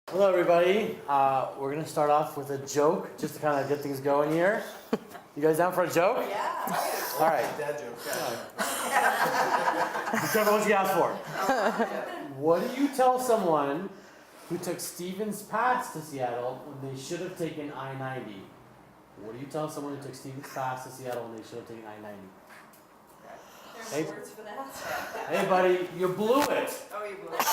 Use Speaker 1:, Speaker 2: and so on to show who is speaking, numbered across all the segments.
Speaker 1: Hello, everybody. We're going to start off with a joke just to kind of get things going here. You guys down for a joke?
Speaker 2: Yeah.
Speaker 1: All right.
Speaker 2: Dad joke.
Speaker 1: Be careful what you ask for. What do you tell someone who took Stevens Pass to Seattle when they should have taken I-90? What do you tell someone who took Stevens Pass to Seattle when they should have taken I-90?
Speaker 2: There's no words for that.
Speaker 1: Hey, buddy, you blew it.
Speaker 2: Oh, you blew it.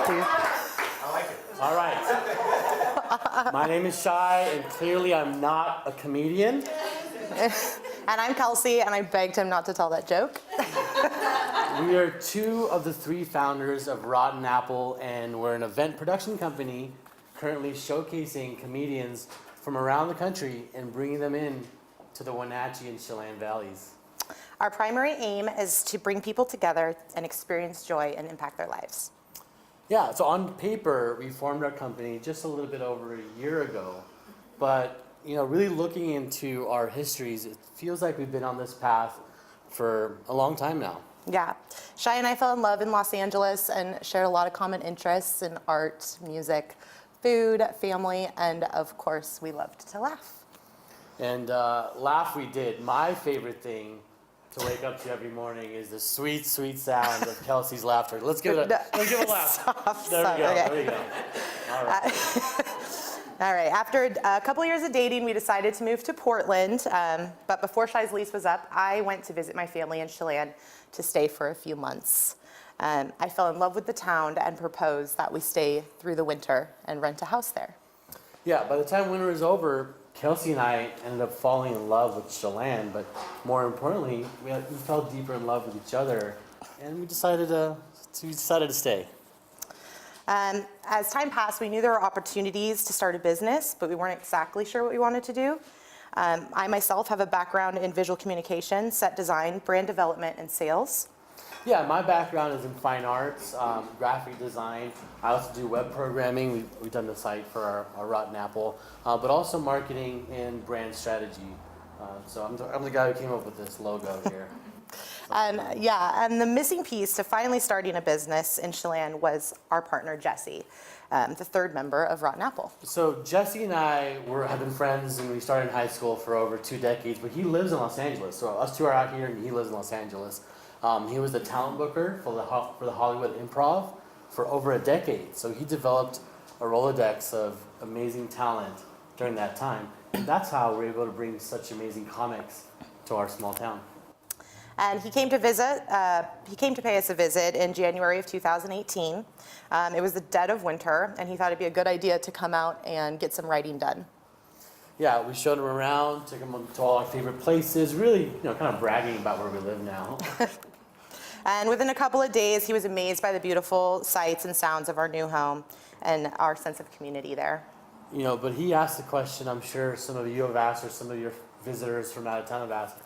Speaker 2: I like it.
Speaker 1: All right. My name is Shai, and clearly I'm not a comedian.
Speaker 3: And I'm Kelsey, and I begged him not to tell that joke.
Speaker 1: We are two of the three founders of Rotten Apple, and we're an event production company currently showcasing comedians from around the country and bringing them in to the Wenatchee and Chelan valleys.
Speaker 3: Our primary aim is to bring people together and experience joy and impact their lives.
Speaker 1: Yeah, so on paper, we formed our company just a little bit over a year ago, but really looking into our histories, it feels like we've been on this path for a long time now.
Speaker 3: Yeah. Shai and I fell in love in Los Angeles and shared a lot of common interests in art, music, food, family, and of course, we loved to laugh. And
Speaker 1: laugh we did. My favorite thing to wake up to every morning is the sweet, sweet sound of Kelsey's laughter. Let's give it a laugh.
Speaker 3: Stop,
Speaker 1: There we go.
Speaker 3: okay.
Speaker 1: There we go. All right.
Speaker 3: All right, after a couple years of dating, we decided to move to Portland. But before Shai's lease was up, I went to visit my family in Chelan to stay for a few months. I fell in love with the town and proposed that we stay through the winter and rent a house there.
Speaker 1: Yeah, by the time winter was over, Kelsey and I ended up falling in love with Chelan, but more importantly, we fell deeper in love with each other, and we decided to stay.
Speaker 3: As time passed, we knew there were opportunities to start a business, but we weren't exactly sure what we wanted to do. I myself have a background in visual communication, set design, brand development, and sales.
Speaker 1: Yeah, my background is in fine arts, graphic design. I also do web programming. We've done the site for our Rotten Apple, but also marketing and brand strategy. So I'm the guy who came up with this logo here.
Speaker 3: And the missing piece to finally starting a business in Chelan was our partner, Jesse, the third member of Rotten Apple.
Speaker 1: So Jesse and I have been friends, and we started in high school for over 2 decades, but he lives in Los Angeles. So us two are out here, and he lives in Los Angeles. He was the talent booker for the Hollywood Improv for over a decade. So he developed a Rolodex of amazing talent during that time. And that's how we're able to bring such amazing comics to our small town.
Speaker 3: And he came to visit. He came to pay us a visit in January of 2018. It was the dead of winter, and he thought it'd be a good idea to come out and get some writing done.
Speaker 1: Yeah, we showed him around, took him to all our favorite places, really, kind of bragging about where we live now.
Speaker 3: And within a couple of days, he was amazed by the beautiful sights and sounds of our new home and our sense of community there.
Speaker 1: But he asked the question, I'm sure some of you have asked, or some of your visitors from out of town have asked,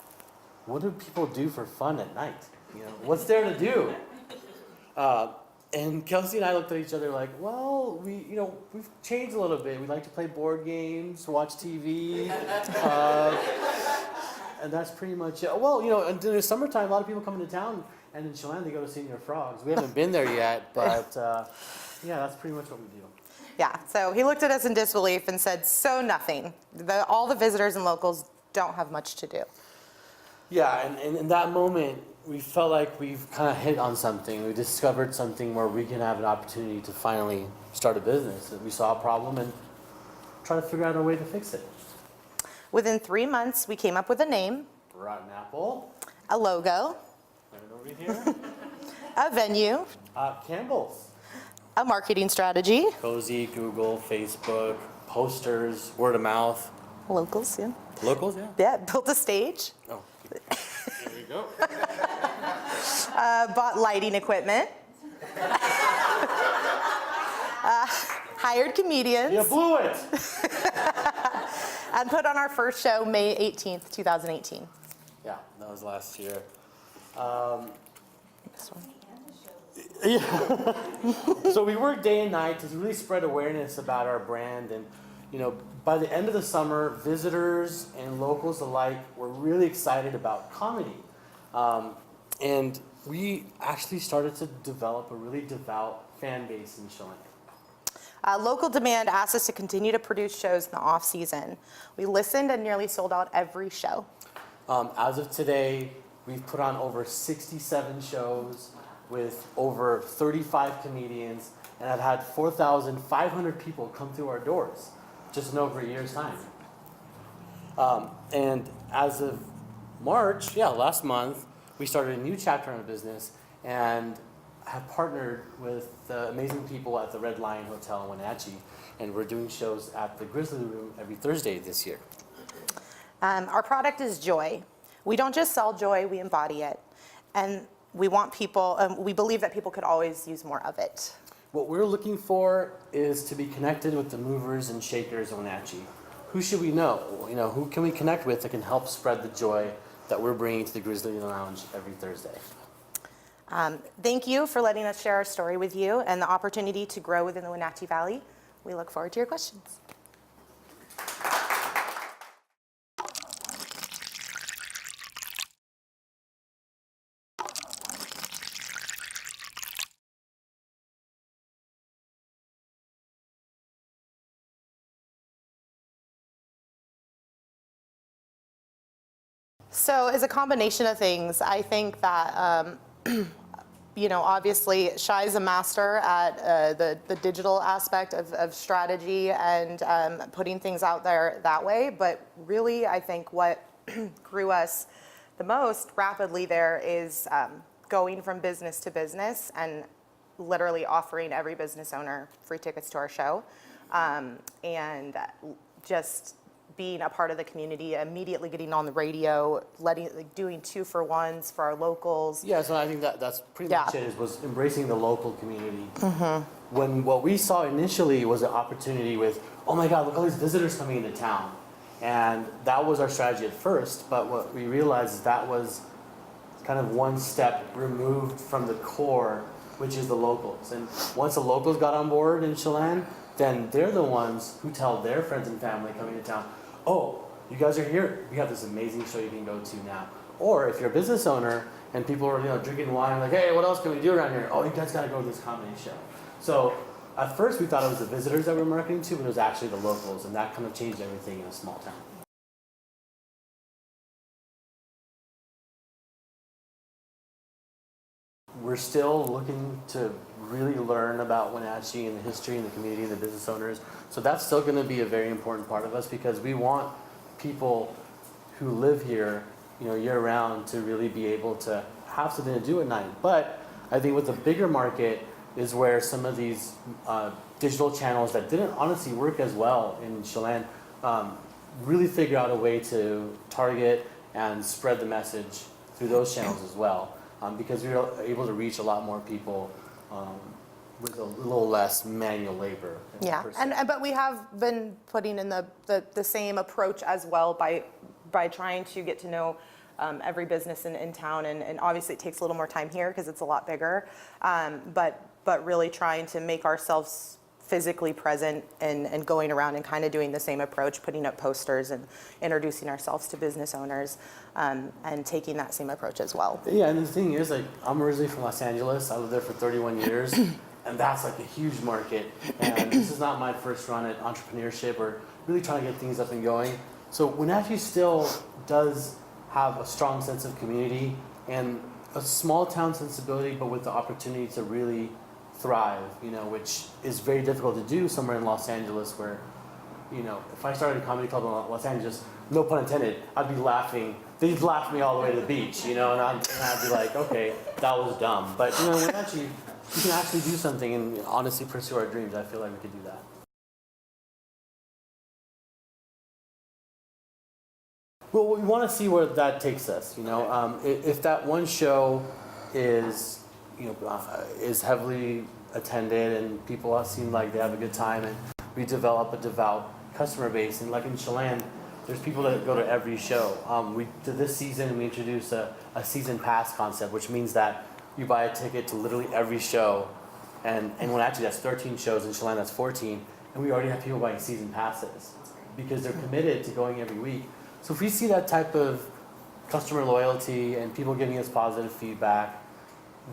Speaker 1: what do people do for fun at night? What's there to do? And Kelsey and I looked at each other like, well, we've changed a little bit. We like to play board games, watch TV, and that's pretty much it. Well, in the summertime, a lot of people come into town, and in Chelan, they go to Senior Frogs. We haven't been there yet, but yeah, that's pretty much what we do.
Speaker 3: Yeah, so he looked at us in disbelief and said, so nothing. All the visitors and locals don't have much to do.
Speaker 1: Yeah, and in that moment, we felt like we've kind of hit on something. We discovered something where we can have an opportunity to finally start a business. We saw a problem and try to figure out a way to fix it.
Speaker 3: Within 3 months, we came up with a name,
Speaker 1: Rotten Apple.
Speaker 3: a logo,
Speaker 1: Right over here.
Speaker 3: a venue,
Speaker 1: Campbell's.
Speaker 3: a marketing strategy,
Speaker 1: Cozy, Google, Facebook, posters, word of mouth.
Speaker 3: locals, yeah.
Speaker 1: Locals, yeah.
Speaker 3: Yeah, built a stage,
Speaker 1: Oh, there you go.
Speaker 3: bought lighting equipment, hired comedians,
Speaker 1: You blew it.
Speaker 3: and put on our first show May 18th, 2018.
Speaker 1: Yeah, that was last year.
Speaker 3: This one.
Speaker 1: Yeah. So we work day and night to really spread awareness about our brand, and by the end of the summer, visitors and locals alike were really excited about comedy. And We actually started to develop a really devout fan base in Chelan.
Speaker 3: Local demand asked us to continue to produce shows in the off season. We listened and nearly sold out every show.
Speaker 1: As of today, we've put on over 67 shows with over 35 comedians, and I've had 4,500 people come through our doors just in over a year's time. And as of March, last month, we started a new chapter in our business and have partnered with the amazing people at the Red Lion Hotel in Wenatchee, and we're doing shows at the Grizzly Room every Thursday this year.
Speaker 3: Our product is joy. We don't just sell joy, we embody it. And we want people, we believe that people could always use more of it.
Speaker 1: What we're looking for is to be connected with the movers and shakers of Wenatchee. Who should we know? Who can we connect with that can help spread the joy that we're bringing to the Grizzly Lounge every Thursday?
Speaker 3: Thank you for letting us share our story with you and the opportunity to grow within the Wenatchee Valley. We look forward to your questions. So as a combination of things, I think that, obviously Shai's a master at the digital aspect of strategy and putting things out there that way. But really, I think what grew us the most rapidly there is going from business to business and literally offering every business owner free tickets to our show. And just being a part of the community, immediately getting on the radio, doing 2-for-1s for our locals.
Speaker 1: Yeah, so I think that's pretty much it, was embracing the local community.
Speaker 3: Mm-hmm.
Speaker 1: When what we saw initially was an opportunity with, oh my God, look all these visitors coming into town. And that was our strategy at first, but what we realized is that was kind of one step removed from the core, which is the locals. And once the locals got on board in Chelan, then they're the ones who tell their friends and family coming to town, oh, you guys are here. We have this amazing show you can go to now. Or if you're a business owner and people are drinking wine, like, hey, what else can we do around here? Oh, you guys got to go to this comedy show. So at first we thought it was the visitors that we were marketing to, but it was actually the locals, and that kind of changed everything in a small town. We're still looking to really learn about Wenatchee and the history and the community and the business owners. So that's still going to be a very important part of us, because we want people who live here, year round, to really be able to have something to do at night. But I think with the bigger market is where some of these digital channels that didn't honestly work as well in Chelan really figure out a way to target and spread the message through those channels as well. Because we were able to reach a lot more people with a little less manual labor.
Speaker 3: Yeah, but we have been putting in the same approach as well by trying to get to know every business in town, and obviously it takes a little more time here because it's a lot bigger, but really trying to make ourselves physically present and going around and kind of doing the same approach, putting up posters and introducing ourselves to business owners, and taking that same approach as well.
Speaker 1: Yeah, and the thing is, I'm originally from Los Angeles. I lived there for 31 years, and that's a huge market. And this is not my first run at entrepreneurship or really trying to get things up and going. So Wenatchee still does have a strong sense of community and a small town sensibility, but with the opportunity to really thrive, which is very difficult to do somewhere in Los Angeles where, if I started a comedy club in Los Angeles, no pun intended, I'd be laughing. They'd laugh me all the way to the beach, and I'd be like, okay, that was dumb. But, Wenatchee, we can actually do something and honestly pursue our dreams. I feel like we could do that. Well, we want to see where that takes us, if that one show is is heavily attended and people seem like they have a good time, and we develop a devout customer base. And like in Chelan, there's people that go to every show. This season, we introduced a season pass concept, which means that you buy a ticket to literally every show. And Wenatchee, that's 13 shows. In Chelan, that's 14. And we already have people buying season passes because they're committed to going every week. So if we see that type of customer loyalty and people giving us positive feedback,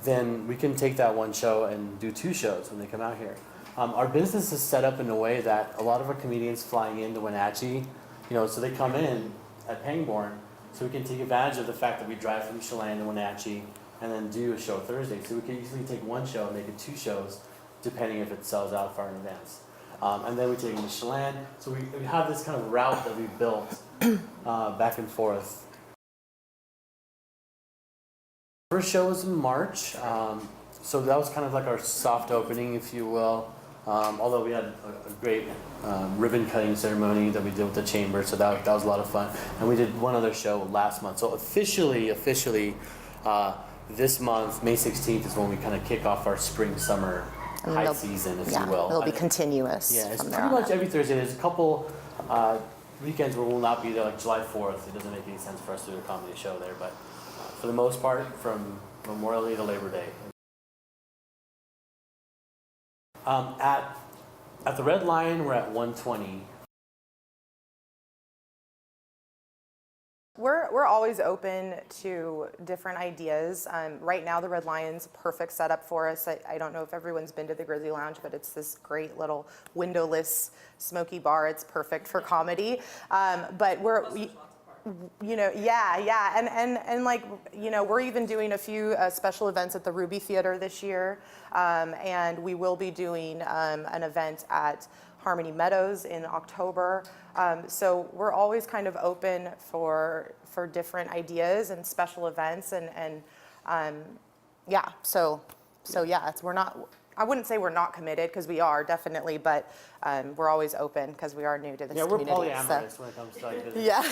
Speaker 1: then we can take that one show and do 2 shows when they come out here. Our business is set up in a way that a lot of our comedians flying into Wenatchee, so they come in at Pangborn, so we can take advantage of the fact that we drive from Chelan to Wenatchee and then do a show Thursday. So we can easily take one show and make it 2 shows, depending if it sells out far in advance. And then we take them to Chelan. So we have this kind of route that we built back and forth. First show was in March, so that was kind of like our soft opening, if you will. Although we had a great ribbon cutting ceremony that we did with the chamber, so that was a lot of fun. And we did one other show last month. So officially, this month, May 16th, is when we kind of kick off our spring-summer high season, if you will.
Speaker 3: It'll be continuous.
Speaker 1: Yeah, it's
Speaker 3: from
Speaker 1: pretty much every Thursday. There's a couple weekends where we'll not be there, like July 4th. It doesn't make any sense for us to do a comedy show there, but for the most part, from Memorial Day to Labor Day. At the Red Lion, we're at 120.
Speaker 3: We're always open to different ideas. Right now, the Red Lion's a perfect setup for us. I don't know if everyone's been to the Grizzly Lounge, but it's this great little windowless, smoky bar. It's perfect for comedy. But we're even doing a few special events at the Ruby Theater this year, and we will be doing an event at Harmony Meadows in October. So we're always kind of open for different ideas and special events, we're not. I wouldn't say we're not committed, because we are definitely, but we're always open because we are new to this community.
Speaker 1: Yeah, we're polyamorous when it comes to like business.
Speaker 3: Yeah.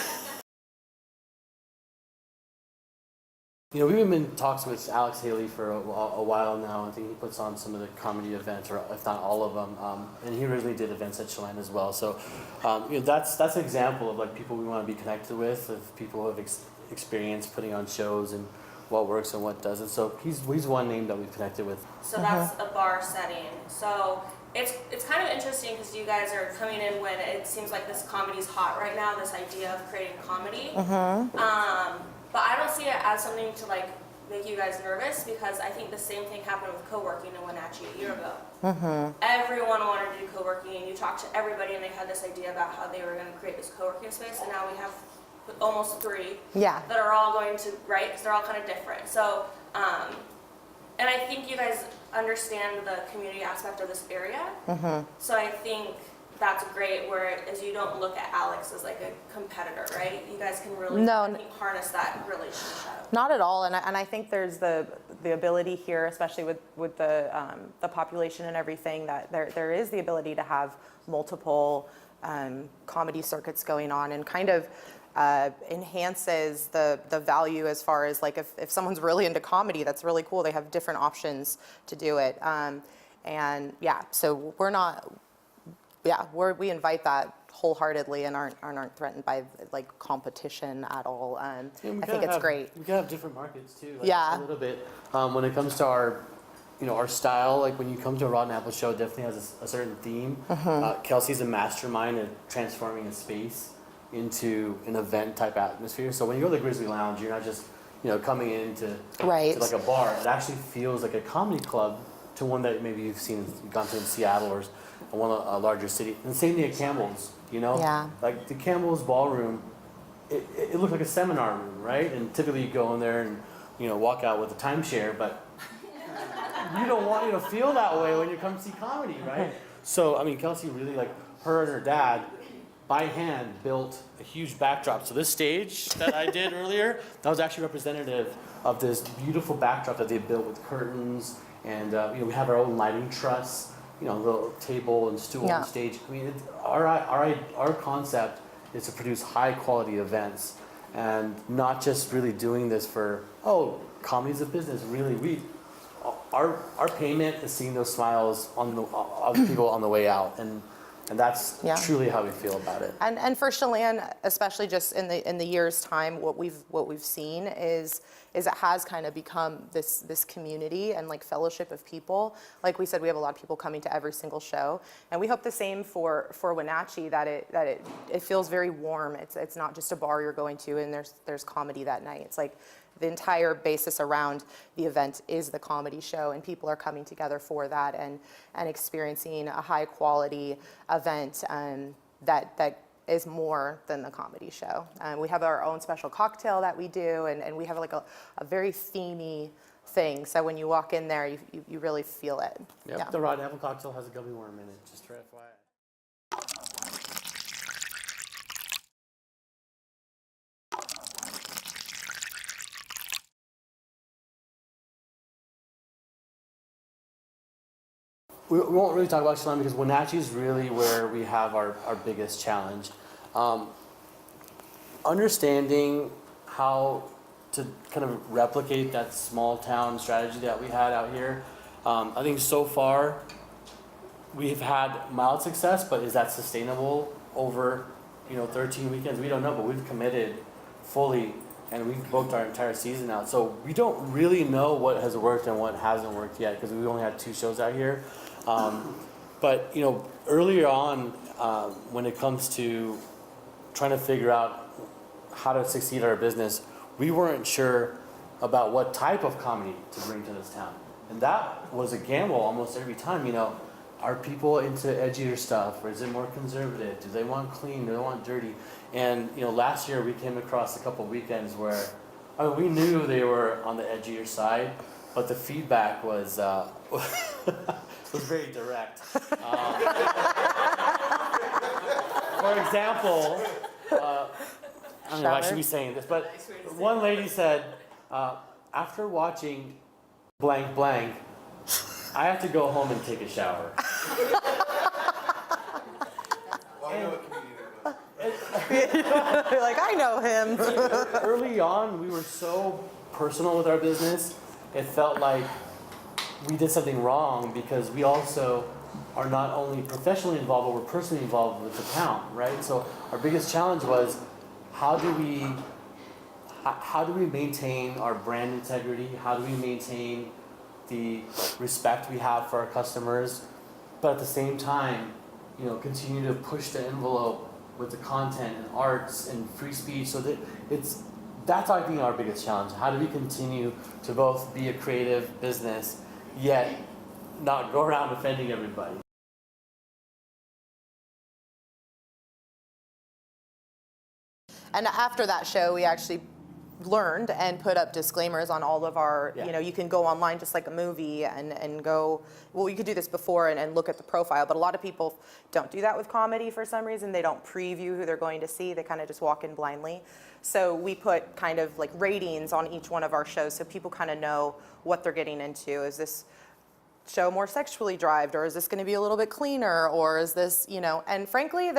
Speaker 1: We've been in talks with Alex Haley for a while now. I think he puts on some of the comedy events, or if not all of them. And he originally did events at Chelan as well. So, that's an example of like people we want to be connected with, of people who have experience putting on shows and what works and what doesn't. So he's one name that we've connected with.
Speaker 2: So that's a bar setting. So it's kind of interesting because you guys are coming in when it seems like this comedy's hot right now. This idea of creating comedy. But I don't see it as something to like make you guys nervous, because I think the same thing happened with co-working in Wenatchee a year ago. Everyone wanted to do co-working, and you talked to everybody and they had this idea about how they were going to create this co-working space, and now we have almost 3 that are all going to, right? Because they're all kind of different. So, and I think you guys understand the community aspect of this area. So I think that's great, whereas you don't look at Alex as like a competitor, right? You guys can really harness that relationship.
Speaker 3: Not at all, and I think there's the ability here, especially with the population and everything, that there is the ability to have multiple comedy circuits going on, and kind of enhances the value as far as like if someone's really into comedy, that's really cool. They have different options to do it, and so we're not. We invite that wholheartedly and aren't threatened by like competition at all. I think it's great.
Speaker 1: We can have different markets too. A little bit. When it comes to our style, like when you come to a Rotten Apple show, it definitely has a certain theme. Kelsey's a mastermind at transforming a space into an event type atmosphere. So when you go to the Grizzly Lounge, you're not just coming into to like a bar. It actually feels like a comedy club to one that maybe you've gone to in Seattle or a larger city. And the same thing at Campbell's, like the Campbell's ballroom, it looked like a seminar room, right? And typically you go in there and walk out with a timeshare, but you don't want to feel that way when you come see comedy, right? So I mean, Kelsey really, like, her and her dad by hand built a huge backdrop. So this stage that I did earlier, that was actually representative of this beautiful backdrop that they built with curtains, and we have our own lighting truss. Little table and stool on stage. I mean, our concept is to produce high quality events, and not just really doing this for comedy's a business. Really, our payment is seeing those smiles on the people on the way out, and that's truly how we feel about it.
Speaker 3: And for Chelan, especially just in the year's time, what we've seen is it has kind of become this community and like fellowship of people. Like we said, we have a lot of people coming to every single show, and we hope the same for Wenatchee, that it feels very warm. It's not just a bar you're going to and there's comedy that night. It's like the entire basis around the event is the comedy show, and people are coming together for that and experiencing a high quality event that is more than the comedy show. We have our own special cocktail that we do, and we have like a very themey thing. So when you walk in there, you really feel it.
Speaker 1: Yep,
Speaker 3: Yeah.
Speaker 1: the Rod Apple cocktail has a gummy worm in it, just for FYI. We won't really talk about Chelan because Wenatchee is really where we have our biggest challenge. Understanding how to kind of replicate that small town strategy that we had out here. I think so far we've had mild success, but is that sustainable over 13 weekends? We don't know, but we've committed fully and we've booked our entire season out. So we don't really know what has worked and what hasn't worked yet because we only had 2 shows out here. But earlier on, when it comes to trying to figure out how to succeed at our business, we weren't sure about what type of comedy to bring to this town, and that was a gamble almost every time. Are people into edgier stuff, or is it more conservative? Do they want clean? Do they want dirty? And last year we came across a couple weekends where, we knew they were on the edgier side, but the feedback was was very direct. For example, I don't know if I should be saying this, but one lady said, after watching blank blank, I have to go home and take a shower.
Speaker 3: You're like, I know him.
Speaker 1: Early on, we were so personal with our business, it felt like we did something wrong because we also are not only professionally involved, but we're personally involved with the town, right? So our biggest challenge was how do we maintain our brand integrity? How do we maintain the respect we have for our customers, but at the same time, continue to push the envelope with the content and arts and free speech, so that that's I think our biggest challenge. How do we continue to both be a creative business yet not go around offending everybody?
Speaker 3: And after that show, we actually learned and put up disclaimers on all of our, you can go online just like a movie and go, well, you could do this before and look at the profile, but a lot of people don't do that with comedy for some reason. They don't preview who they're going to see. They kind of just walk in blindly. So we put kind of like ratings on each one of our shows so people kind of know what they're getting into. Is this show more sexually derived, or is this going to be a little bit cleaner, or is this, and frankly,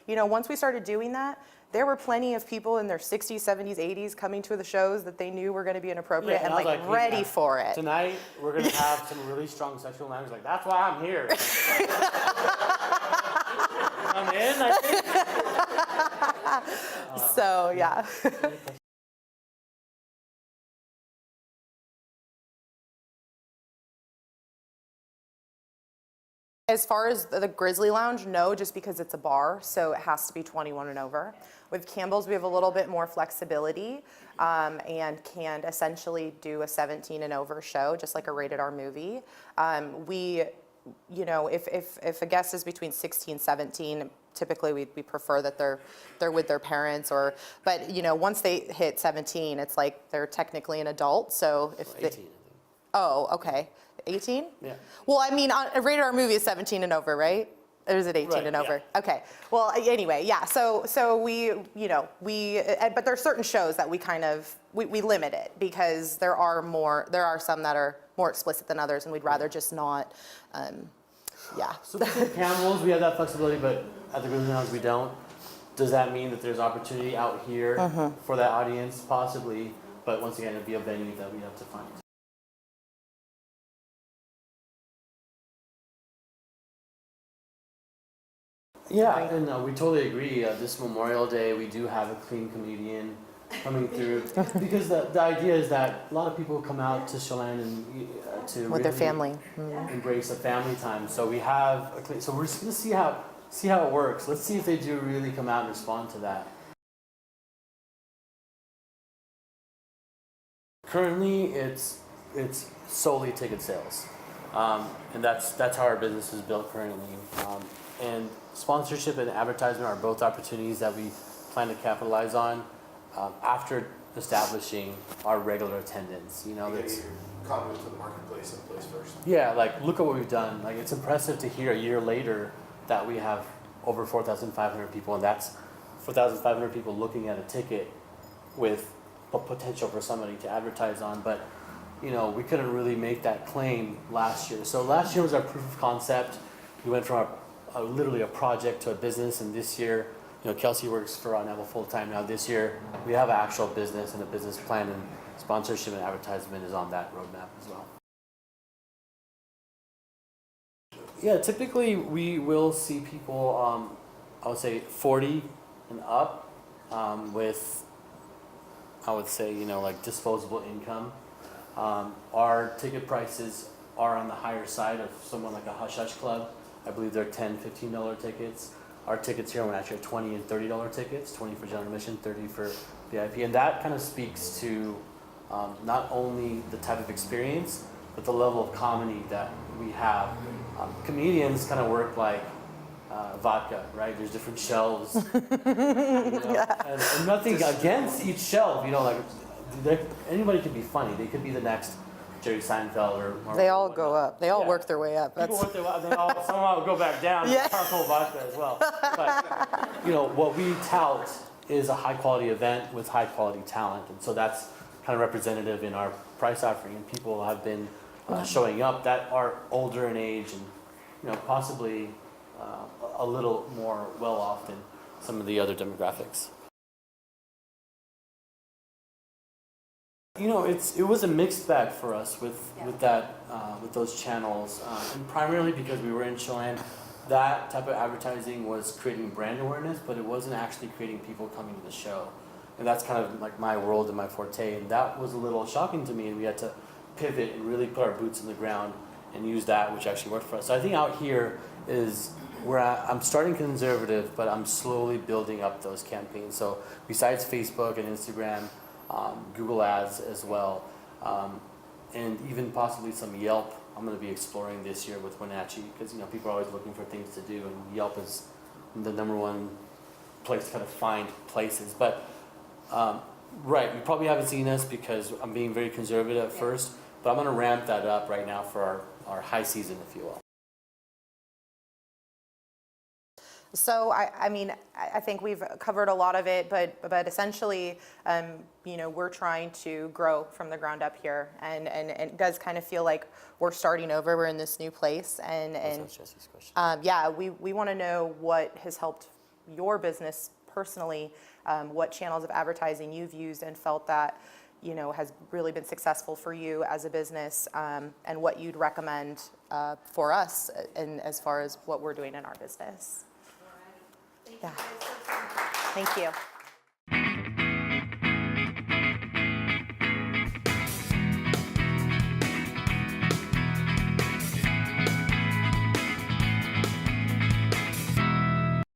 Speaker 3: once we started doing that, there were plenty of people in their 60s, 70s, 80s coming to the shows that they knew were going to be inappropriate and ready for it.
Speaker 1: Tonight, we're going to have some really strong sexual language. Like, that's why I'm here. I'm in, I think.
Speaker 3: So, yeah. As far as the Grizzly Lounge, no, just because it's a bar, so it has to be 21 and over. With Campbell's, we have a little bit more flexibility and can essentially do a 17 and over show, just like a rated R movie. If a guest is between 16 and 17, typically we prefer that they're with their parents, but once they hit 17, it's like they're technically an adult. So if
Speaker 1: 18, I think.
Speaker 3: Oh, okay. 18?
Speaker 1: Yeah.
Speaker 3: Well, I mean, a rated R movie is 17 and over, right? Or is it 18
Speaker 1: Right,
Speaker 3: and over?
Speaker 1: yeah.
Speaker 3: Okay. Well, anyway, yeah. So we, but there are certain shows that we kind of, we limit it because there are some that are more explicit than others, and we'd rather just not, yeah.
Speaker 1: So at Campbell's, we have that flexibility, but at the Grizzly Lounge, we don't. Does that mean that there's opportunity out here for that audience? Possibly, but once again, it'd be a venue that we have to find. Yeah, and we totally agree. This Memorial Day, we do have a clean comedian coming through because the idea is that a lot of people come out to Chelan and to
Speaker 3: With their
Speaker 1: really
Speaker 3: family.
Speaker 1: embrace a family time. So we have a clean. So we're just gonna see how it works. Let's see if they do really come out and respond to that. Currently, it's solely ticket sales, and that's how our business is built currently. And sponsorship and advertisement are both opportunities that we plan to capitalize on after establishing our regular attendance. You know,
Speaker 4: You gotta
Speaker 1: it's
Speaker 4: get your conduit to the marketplace in place first.
Speaker 1: yeah, like look at what we've done. Like it's impressive to hear a year later that we have over 4,500 people, and that's 4,500 people looking at a ticket with potential for somebody to advertise on. But you know, we couldn't really make that claim last year. So last year was our proof of concept. We went from literally a project to a business, and this year, you know, Kelsey works for Neville full time now. This year, we have an actual business and a business plan, and sponsorship and advertisement is on that roadmap as well. Yeah, typically we will see people, I would say 40 and up, with, I would say, you know, like disposable income. Our ticket prices are on the higher side of someone like a Hush Hush Club. I believe they're $10, $15 tickets. Our tickets here are actually $20 and $30 tickets, 20 for general admission, 30 for VIP. And that kind of speaks to not only the type of experience, but the level of comedy that we have. Comedians kind of work like vodka, right? There's different shelves, you know,
Speaker 3: Yeah.
Speaker 1: and nothing against each shelf, you know, like anybody could be funny. They could be the next Jerry Seinfeld or
Speaker 3: They all go
Speaker 1: whatnot.
Speaker 3: up. They all
Speaker 1: Yeah.
Speaker 3: work their way up.
Speaker 1: People work their way up, they all somehow go back down.
Speaker 3: Yeah.
Speaker 1: Charcoal vodka as well. But you know what we tout is a high quality event with high quality talent, and so that's kind of representative in our price offering. And people have been showing up that are older in age and you know possibly a little more well off than some of the other demographics. You know, it was a mixed bag for us with those channels, and primarily because we were in Chelan. That type of advertising was creating brand awareness, but it wasn't actually creating people coming to the show. And that's kind of like my world and my forte, and that was a little shocking to me, and we had to pivot and really put our boots in the ground and use that, which actually worked for us. So I think out here is where I'm starting conservative, but I'm slowly building up those campaigns. So besides Facebook and Instagram, Google Ads as well, and even possibly some Yelp. I'm going to be exploring this year with Wenatchee because you know people are always looking for things to do, and Yelp is the #1 place to kind of find places. But right, you probably haven't seen us because I'm being very conservative at first, but I'm going to ramp that up right now for our high season, if you will.
Speaker 3: So I mean, I think we've covered a lot of it, but essentially, you know, we're trying to grow from the ground up here, and it does kind of feel like we're starting over. We're in this new place, and
Speaker 1: Jesse's question.
Speaker 3: yeah, we want to know what has helped your business personally, what channels of advertising you've used and felt that you know has really been successful for you as a business, and what you'd recommend for us, and as far as what we're doing in our business.
Speaker 2: Thank
Speaker 3: Yeah.
Speaker 2: you guys so much.
Speaker 3: Thank you.